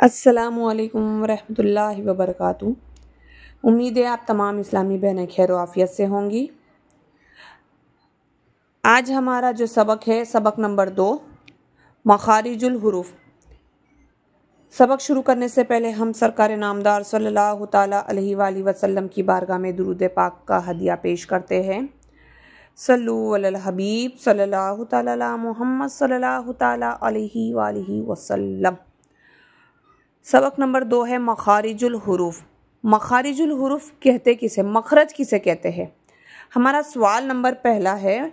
अस्सलामुअलैकुम रहमतुल्लाहि व बरकातुहू। उम्मीद है आप तमाम इस्लामी बहनें खैर आफियत से होंगी। आज हमारा जो सबक है सबक नंबर 2 मखारिजुल हुरूफ। सबक शुरू करने से पहले हम सरकार नामदार सल्लल्लाहु ताला अलैहि वसल्लम की बारगाह में दुरूद पाक का हदिया पेश करते हैं। सल्लु अलल हबीब सल्लल्लाहु ताला अला मुहम्मद सल्लल्लाहु ताला अलैहि वसल्लम। सबक नंबर 2 है मखारिजुल हुरूफ। मखारिजुल हुरूफ कहते किसे, मखरज किसे कहते हैं? हमारा सवाल नंबर पहला है,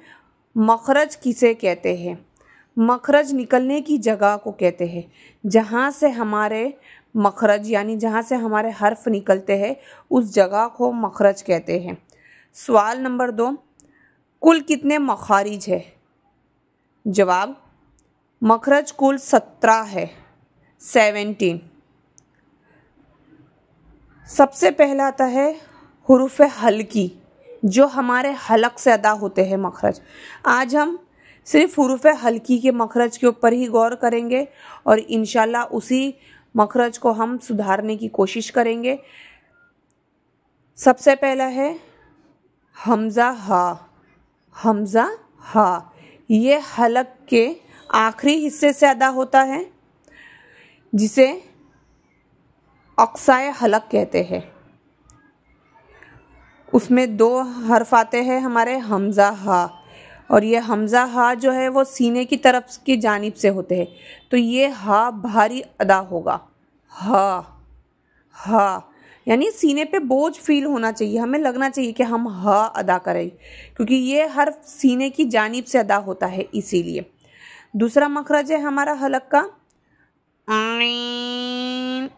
मखरज किसे कहते हैं? मखरज निकलने की जगह को कहते हैं, जहाँ से हमारे मखरज यानी जहाँ से हमारे हर्फ निकलते हैं उस जगह को मखरज कहते हैं। सवाल नंबर 2, कुल कितने मखारिज है? जवाब, मखरज कुल 17 है, 17। सबसे पहला आता है हुरूफ हल्की, जो हमारे हलक से अदा होते हैं मखरज। आज हम सिर्फ हुरूफ हल्की के मखरज के ऊपर ही गौर करेंगे और इंशाल्लाह उसी मखरज को हम सुधारने की कोशिश करेंगे। सबसे पहला है हमज़ा हा। हमज़ा हा ये हलक के आखिरी हिस्से से अदा होता है, जिसे अक्साए हलक कहते हैं। उसमें 2 हर्फ आते हैं हमारे हमज़ा हा, और ये हमज़ा हा जो है वो सीने की तरफ की जानिब से होते हैं, तो ये हा भारी अदा होगा। हा हा यानी सीने पे बोझ फील होना चाहिए, हमें लगना चाहिए कि हम हा अदा करें, क्योंकि ये हर्फ सीने की जानिब से अदा होता है इसीलिए। दूसरा मखरज है हमारा हलक का आइन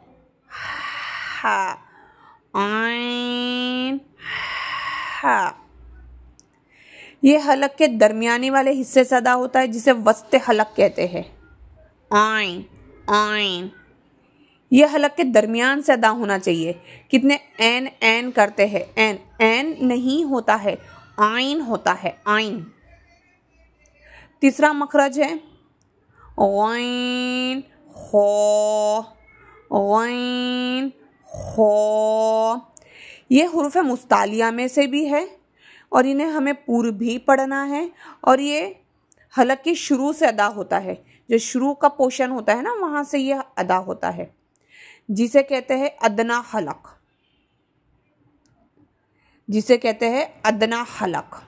हा। आइन हा ये हलक के दरमियानी वाले हिस्से से अदा होता है, जिसे वस्ते हलक कहते हैं। आइन आइन ये हलक के दरमियान से अदा होना चाहिए। कितने एन एन करते हैं, एन एन नहीं होता है, आइन होता है, आइन। तीसरा मखरज है गैन खो। गैन खो ये हुरूफ मुस्तालिया में से भी है और इन्हें हमें पूर्व भी पढ़ना है, और ये हलक के शुरू से अदा होता है। जो शुरू का पोर्शन होता है ना, वहाँ से ये अदा होता है, जिसे कहते हैं अदना हलक, जिसे कहते हैं अदना हलक।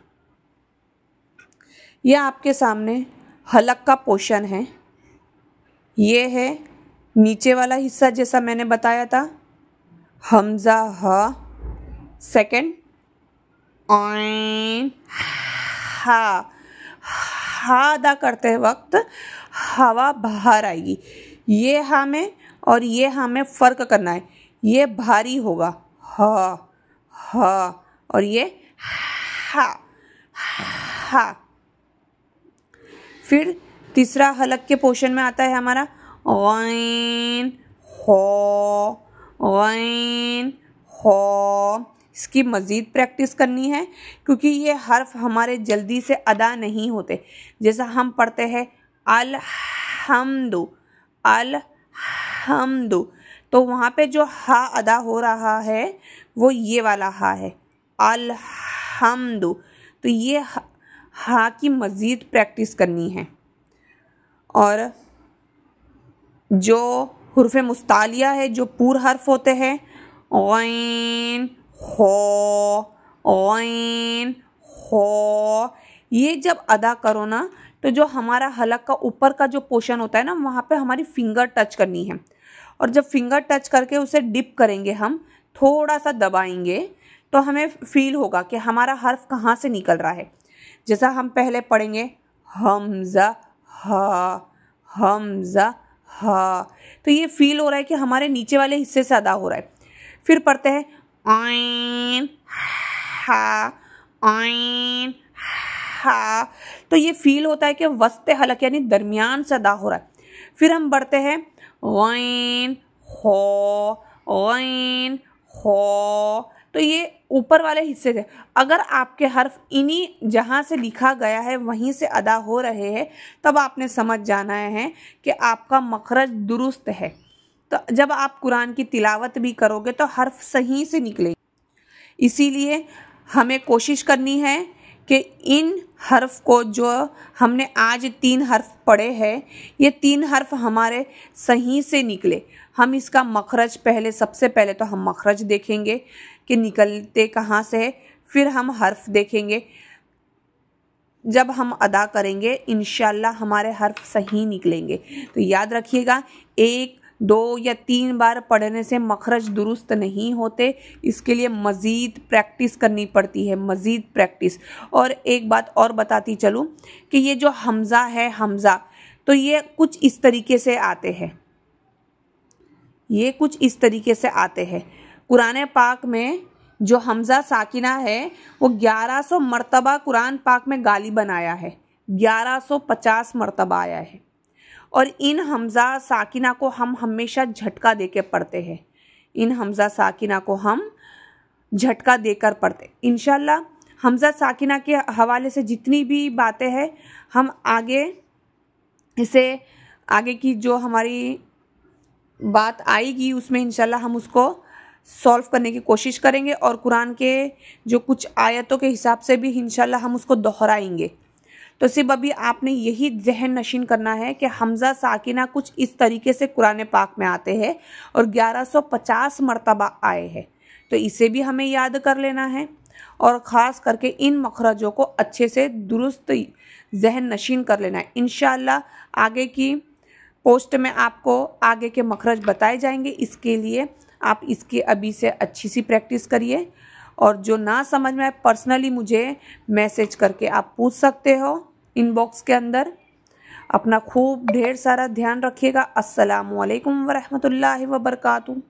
यह आपके सामने हलक का पोर्शन है। ये है नीचे वाला हिस्सा, जैसा मैंने बताया था, हमज़ा हा, सेकंड आइन हा। हा अदा करते वक्त हवा बाहर आएगी। ये हा में और ये हा में फ़र्क करना है, ये भारी होगा हा हा, और ये हा हा। फिर तीसरा हलक के पोर्शन में आता है हमारा गैन हो। गैन हो इसकी मज़ीद प्रैक्टिस करनी है, क्योंकि ये हर्फ हमारे जल्दी से अदा नहीं होते। जैसा हम पढ़ते हैं अलहम्दु, अलहम्दु, तो वहाँ पे जो हा अदा हो रहा है वो ये वाला हा है, अलहम्दु। तो ये हा की मज़ीद प्रैक्टिस करनी है। और जो हुरूफ मुस्तालिया है, जो पूर हर्फ होते हैं, गैन हो, गैन हो, ये जब अदा करो ना, तो जो हमारा हलक का ऊपर का जो पोर्शन होता है ना, वहाँ पे हमारी फिंगर टच करनी है, और जब फिंगर टच करके उसे डिप करेंगे, हम थोड़ा सा दबाएंगे, तो हमें फील होगा कि हमारा हर्फ कहाँ से निकल रहा है। जैसा हम पहले पढ़ेंगे हमज़ा हा, हमज़ा हा, तो ये फील हो रहा है कि हमारे नीचे वाले हिस्से से अदा हो रहा है। फिर पढ़ते हैं आइन हा, आइन हा, तो ये फील होता है कि वस्ते हलक यानी दरमियान से अदा हो रहा है। फिर हम बढ़ते हैं गैन हो, गैन हो, तो ये ऊपर वाले हिस्से से, अगर आपके हर्फ इन्हीं जहाँ से लिखा गया है वहीं से अदा हो रहे हैं, तब आपने समझ जाना है कि आपका मखरज दुरुस्त है। तो जब आप कुरान की तिलावत भी करोगे तो हर्फ सही से निकलेंगे। इसीलिए हमें कोशिश करनी है कि इन हर्फ को, जो हमने आज 3 हर्फ पढ़े हैं, ये 3 हर्फ हमारे सही से निकले। हम इसका मखरज सबसे पहले तो हम मखरज देखेंगे कि निकलते कहाँ से है, फिर हम हर्फ देखेंगे। जब हम अदा करेंगे इंशाल्लाह हमारे हर्फ सही निकलेंगे। तो याद रखिएगा, 1, 2 या 3 बार पढ़ने से मखरज दुरुस्त नहीं होते, इसके लिए मज़ीद प्रैक्टिस करनी पड़ती है, मज़ीद प्रैक्टिस। और एक बात और बताती चलूँ कि ये जो हमज़ा है, हमज़ा, तो ये कुछ इस तरीके से आते हैं, ये कुछ इस तरीके से आते हैं। कुरान पाक में जो हमज़ा साकिना है वो 1100 मरतबा कुरान पाक में गाली बनाया है, 1150 मरतबा आया है। और इन हमज़ा साकिना को हम हमेशा झटका देके पढ़ते हैं, इन हमज़ा साकिना को हम झटका देकर पढ़ते। इंशाल्लाह हमज़ा साकिना के हवाले से जितनी भी बातें हैं हम आगे की जो हमारी बात आएगी उसमें इंशाल्लाह हम उसको सॉल्व करने की कोशिश करेंगे। और कुरान के जो कुछ आयतों के हिसाब से भी इंशाल्लाह हम उसको दोहराएंगे। तो सिर्फ अभी आपने यही जहन नशीन करना है कि हमज़ा साकिना कुछ इस तरीके से कुरान पाक में आते हैं और 1150 मरतबा आए हैं, तो इसे भी हमें याद कर लेना है। और ख़ास करके इन मखरजों को अच्छे से दुरुस्त जहन नशीन कर लेना है। इंशाल्लाह आगे की पोस्ट में आपको आगे के मखरज बताए जाएंगे, इसके लिए आप इसकी अभी से अच्छी सी प्रैक्टिस करिए। और जो ना समझ में आए पर्सनली मुझे मैसेज करके आप पूछ सकते हो इनबॉक्स के अंदर। अपना खूब ढेर सारा ध्यान रखिएगा। अस्सलामु अलैकुम वरहमतुल्लाहि वबरकातुहू।